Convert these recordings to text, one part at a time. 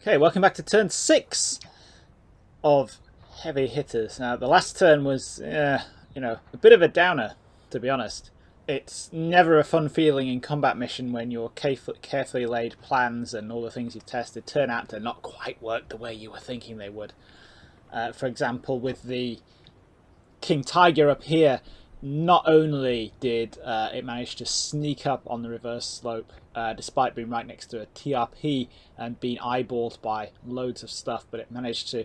Okay, welcome back to turn 6 of Heavy Hitters. Now, the last turn was, a bit of a downer, to be honest. It's never a fun feeling in combat mission when your carefully laid plans and all the things you've tested turn out to not quite work the way you were thinking they would. For example, with the King Tiger up here, not only did it manage to sneak up on the reverse slope despite being right next to a TRP and being eyeballed by loads of stuff, but it managed to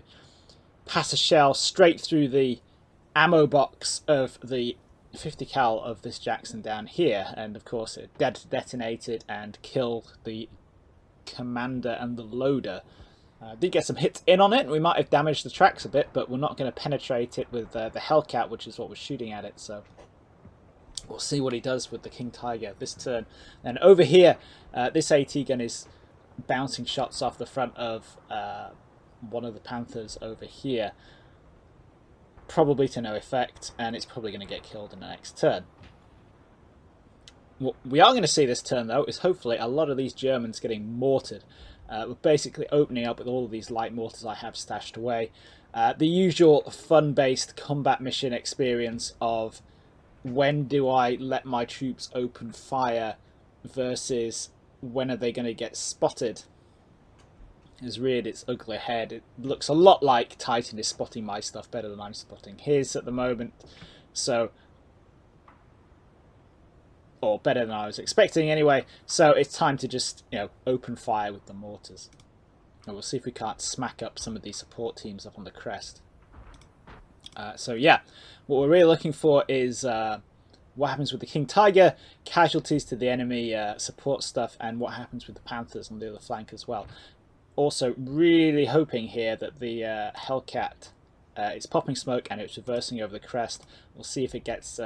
pass a shell straight through the ammo box of the 50 cal of this Jackson down here, and of course it detonated and killed the commander and the loader. Did get some hits in on it. We might have damaged the tracks a bit, but we're not going to penetrate it with the Hellcat, which is what was shooting at it. So we'll see what he does with the King Tiger this turn. And over here, this AT gun is bouncing shots off the front of one of the Panthers over here, probably to no effect, and it's probably going to get killed in the next turn. What we are going to see this turn, though, is hopefully a lot of these Germans getting mortared. We're basically opening up with all of these light mortars I have stashed away. The usual fun-based combat mission experience of when do I let my troops open fire versus when are they going to get spotted has reared its ugly head. It looks a lot like Titan is spotting my stuff better than I'm spotting his at the moment. So, or better than I was expecting anyway, so it's time to just, open fire with the mortars. And we'll see if we can't smack up some of these support teams up on the crest. So yeah, what we're really looking for is what happens with the King Tiger, casualties to the enemy support stuff, and what happens with the Panthers on the other flank as well. Also really hoping here that the Hellcat is popping smoke and it's reversing over the crest. We'll see if it gets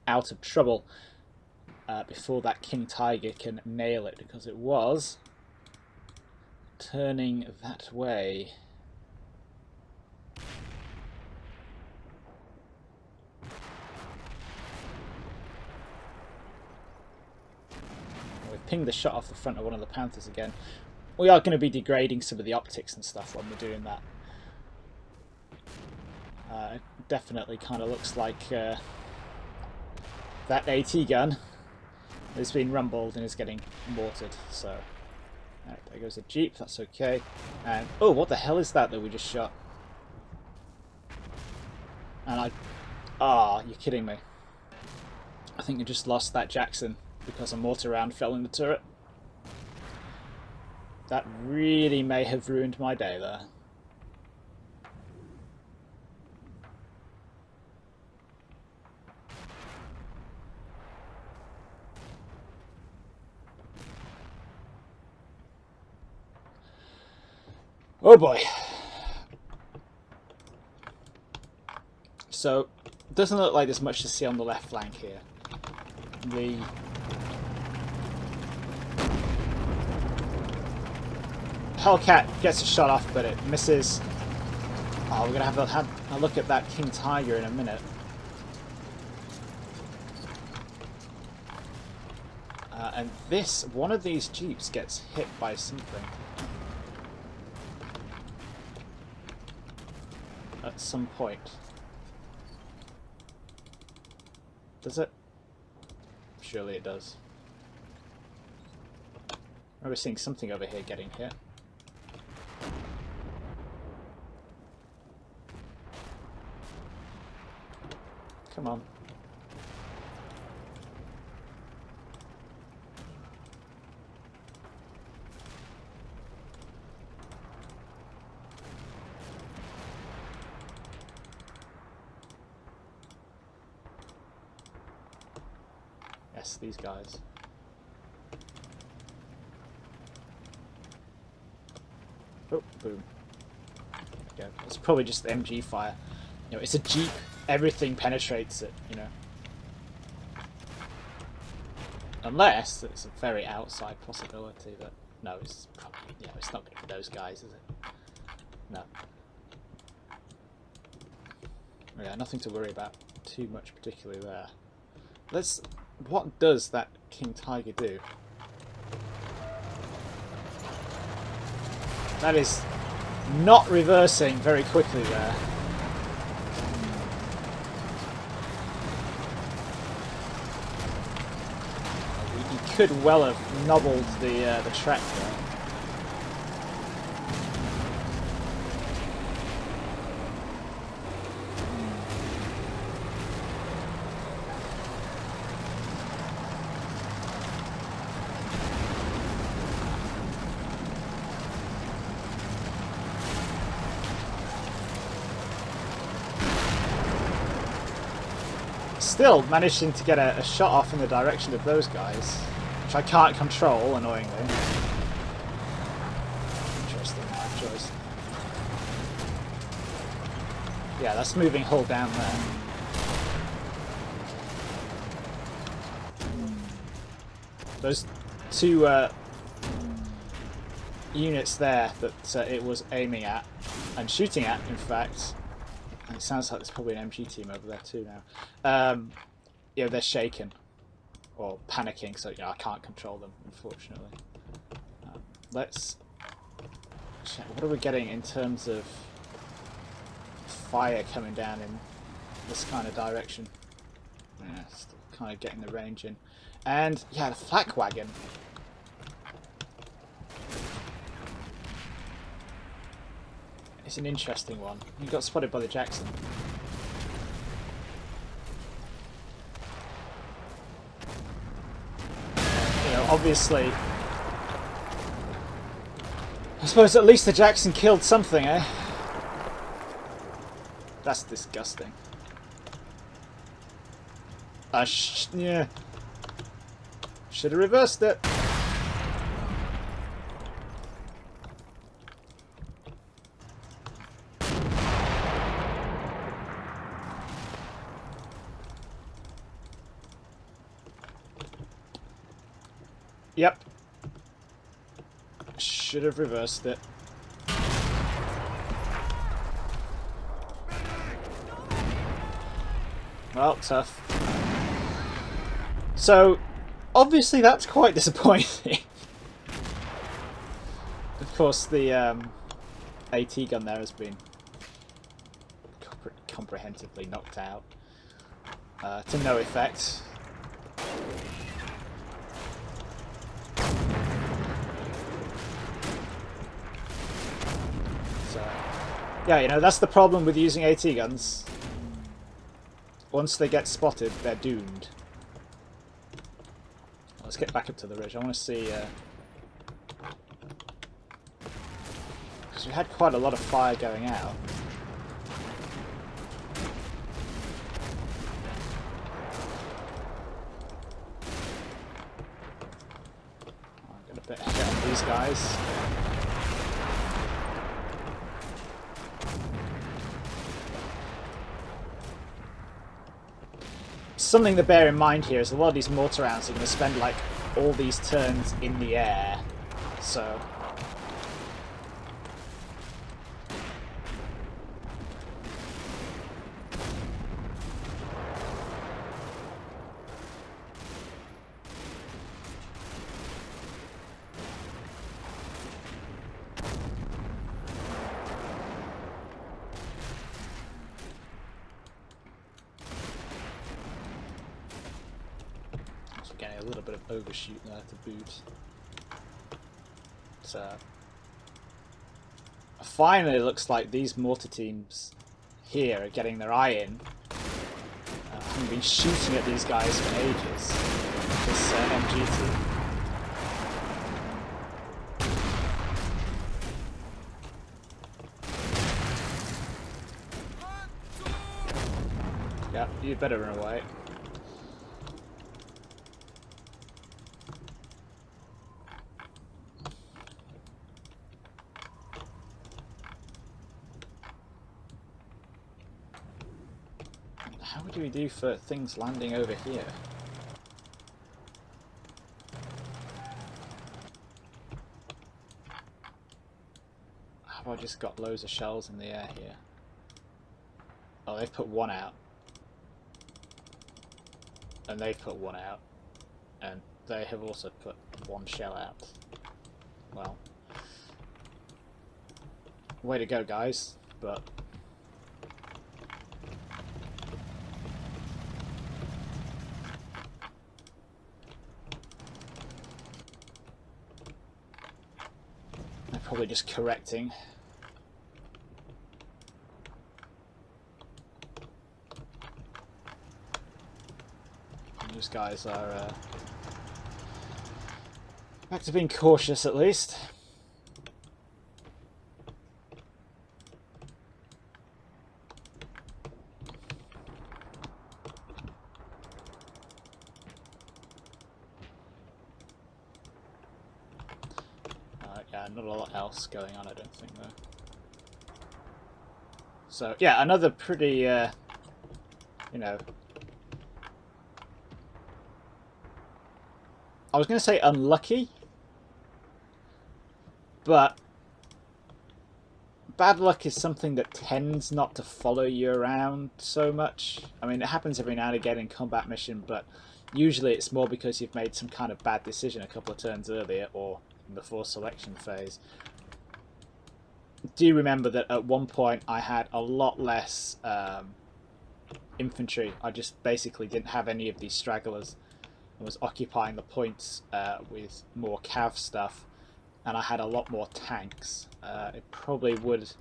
out of trouble before that King Tiger can nail it, because it was turning that way. We've pinged the shot off the front of one of the Panthers again. We are going to be degrading some of the optics and stuff when we're doing that. It definitely kind of looks like that AT gun has been rumbled and is getting mortared. So right, there goes a Jeep, that's okay. And oh, what the hell is that we just shot? And you're kidding me. I think we just lost that Jackson because a mortar round fell in the turret. That really may have ruined my day there. Oh boy. So, it doesn't look like there's much to see on the left flank here. The Hellcat gets a shot off, but it misses. Oh, we're going to have a look at that King Tiger in a minute. And one of these Jeeps gets hit by something. At some point. Does it? Surely it does. I remember seeing something over here getting hit. Come on. Yes, these guys. Oh, boom. Yeah, it's probably just the MG fire. It's a Jeep. Everything penetrates it, Unless it's a very outside possibility that... No, it's probably... it's not going to be those guys, is it? No. Yeah, nothing to worry about too much particularly there. What does that King Tiger do? That is not reversing very quickly there. He could well have nobbled the track there. Still managing to get a shot off in the direction of those guys, which I can't control, annoyingly. Interesting choice. Yeah, that's moving hull down there. Those two units there that it was aiming at, and shooting at, in fact. And it sounds like there's probably an MG team over there too now. You know, they're shaken or panicking, so I can't control them, unfortunately. Let's check. What are we getting in terms of fire coming down in this kind of direction? Yeah, still kind of getting the range in. And yeah, the flak wagon. It's an interesting one. He got spotted by the Jackson. You know, obviously, I suppose at least the Jackson killed something, eh? That's disgusting. Yeah. Should have reversed it. Yep. Should have reversed it. Well, tough. So, obviously that's quite disappointing. Of course, the AT gun there has been comprehensively knocked out to no effect. So, yeah, you know, that's the problem with using AT guns. Once they get spotted, they're doomed. Let's get back up to the ridge. I want to see... because we had quite a lot of fire going out. I'm going to get on these guys. Something to bear in mind here is a lot of these mortar rounds are going to spend like all these turns in the air, so getting a little bit of overshoot there to boot. So finally it looks like these mortar teams here are getting their eye in. I've been shooting at these guys for ages. This MG team. Yeah, you'd better run away. How do we do for things landing over here? Have I just got loads of shells in the air here? Oh, they've put one out. And they've put one out. And they have also put one shell out. Well, way to go, guys. But they're probably just correcting. Those guys are back to being cautious, at least. Yeah, not a lot else going on, I don't think, though. So, yeah, another pretty, you know, I was going to say unlucky, but bad luck is something that tends not to follow you around so much. I mean, it happens every now and again in combat mission, but usually it's more because you've made some kind of bad decision a couple of turns earlier or in the force selection phase. Do you remember that at one point I had a lot less infantry? I just basically didn't have any of these stragglers. I was occupying the points with more cav stuff, and I had a lot more tanks. It probably would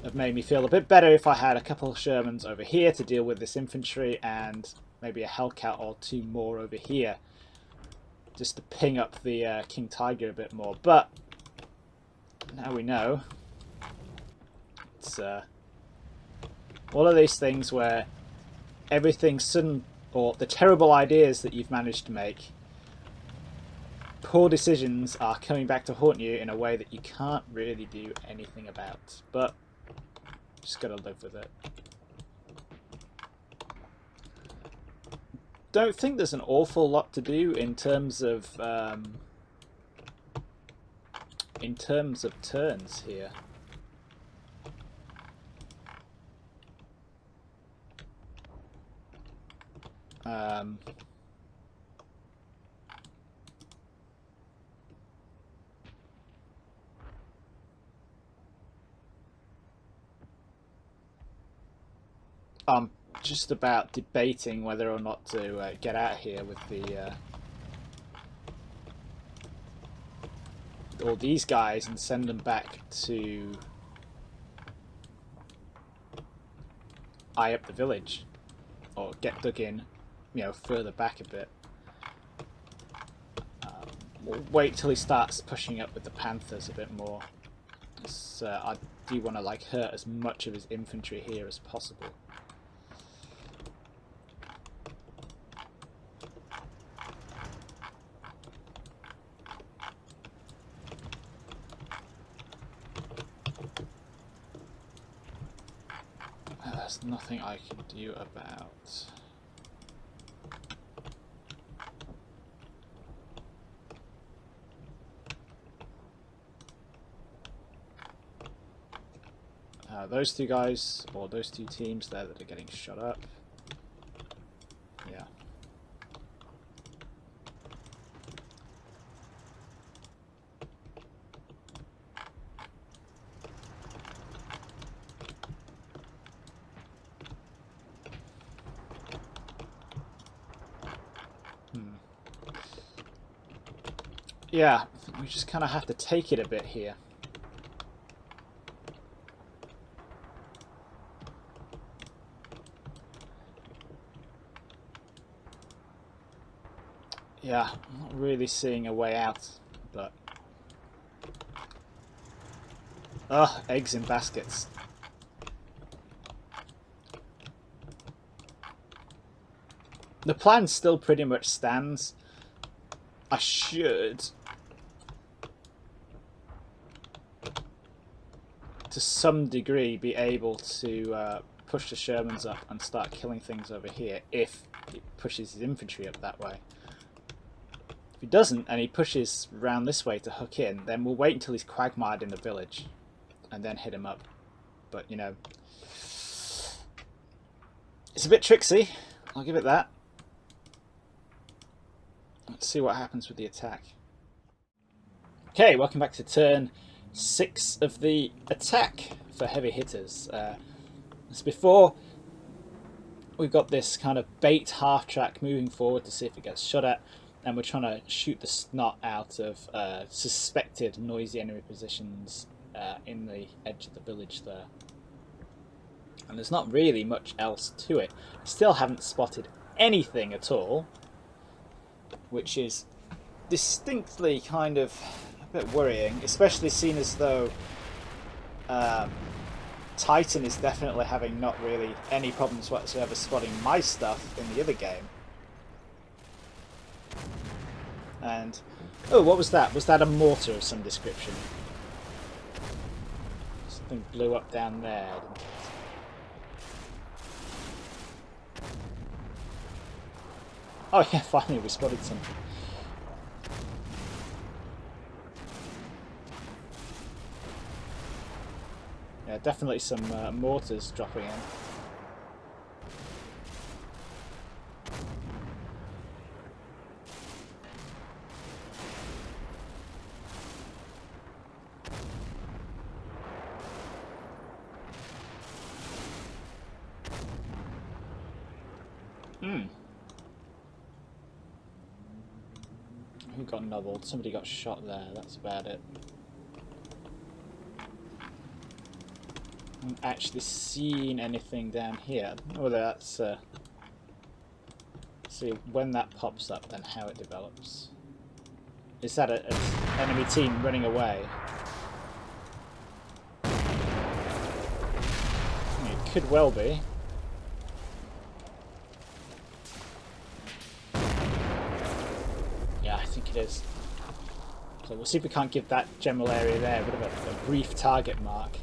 have made me feel a bit better if I had a couple of Shermans over here to deal with this infantry, and maybe a Hellcat or two more over here, just to ping up the King Tiger a bit more. But now we know. It's one of these things where everything sudden, or the terrible ideas that you've managed to make, poor decisions are coming back to haunt you in a way that you can't really do anything about. But just gotta live with it. Don't think there's an awful lot to do in terms of turns here. I'm just about debating whether or not to get out of here with the all these guys and send them back to eye up the village, or get dug in, you know, further back a bit. We'll wait till he starts pushing up with the Panthers a bit more. I do want to like hurt as much of his infantry here as possible. There's nothing I can do about. Those two guys, or those two teams there that are getting shot up. Yeah. Yeah, we just kind of have to take it a bit here. Yeah, I'm not really seeing a way out, but... Ugh, eggs in baskets. The plan still pretty much stands. I should, to some degree, be able to push the Shermans up and start killing things over here if he pushes his infantry up that way. If he doesn't, and he pushes round this way to hook in, then we'll wait until he's quagmired in the village and then hit him up. But, you know, it's a bit tricksy, I'll give it that. Let's see what happens with the attack. Okay, welcome back to turn 6 of the attack for heavy hitters. As before, we've got this kind of bait half track moving forward to see if it gets shot at, and we're trying to shoot the snot out of suspected noisy enemy positions in the edge of the village there. And there's not really much else to it. Still haven't spotted anything at all, which is distinctly kind of a bit worrying, especially seen as though Titan is definitely having not really any problems whatsoever spotting my stuff in the other game. And oh, what was that? Was that a mortar of some description? Something blew up down there, didn't it? Oh yeah, finally we spotted something. Yeah, definitely some mortars dropping in. Who got nobbled? Somebody got shot there, that's about it. I haven't actually seen anything down here. Whether that's see when that pops up, then how it develops. Is that an enemy team running away? It could well be. Yeah, I think it is. So we'll see if we can't give that general area there a bit of a brief target mark.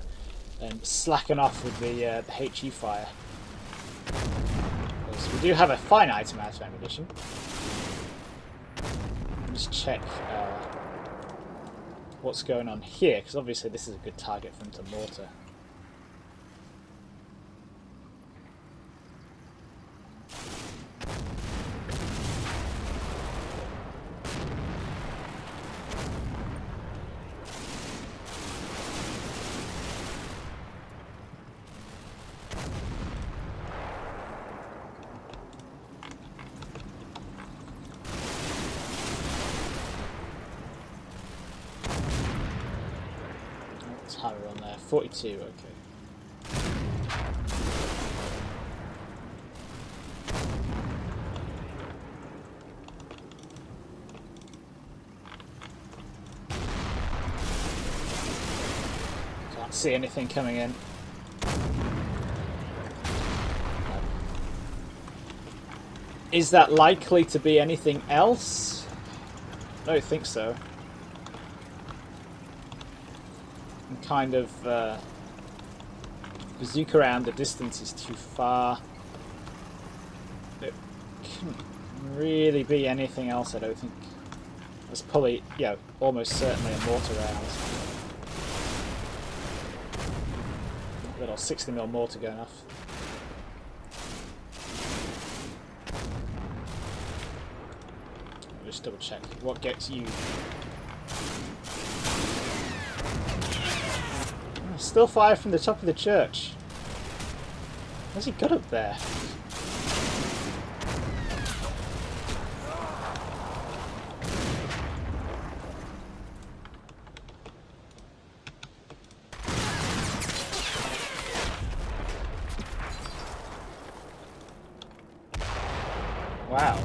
And slacken off with the HE fire. Because we do have a finite amount of ammunition. Just check what's going on here, because obviously this is a good target for him to mortar. Higher on there, 42, okay. Can't see anything coming in. Is that likely to be anything else? I don't think so. Kind of bazooka around the distance is too far. It couldn't really be anything else, I don't think. That's probably, yeah, almost certainly a mortar round. Little 60mm mortar going off. I'll just double check what gets you. Still fire from the top of the church. What's he got up there? Wow.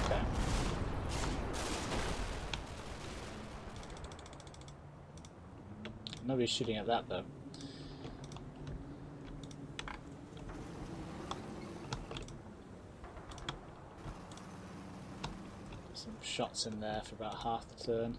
Okay. Nobody's shooting at that though. Some shots in there for about half the turn.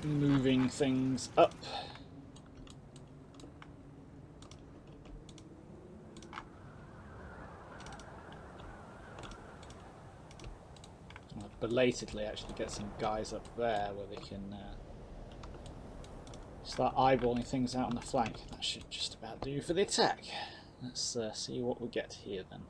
moving things up. I'll belatedly actually get some guys up there where they can start eyeballing things out on the flank. That should just about do for the attack. Let's see what we get here then.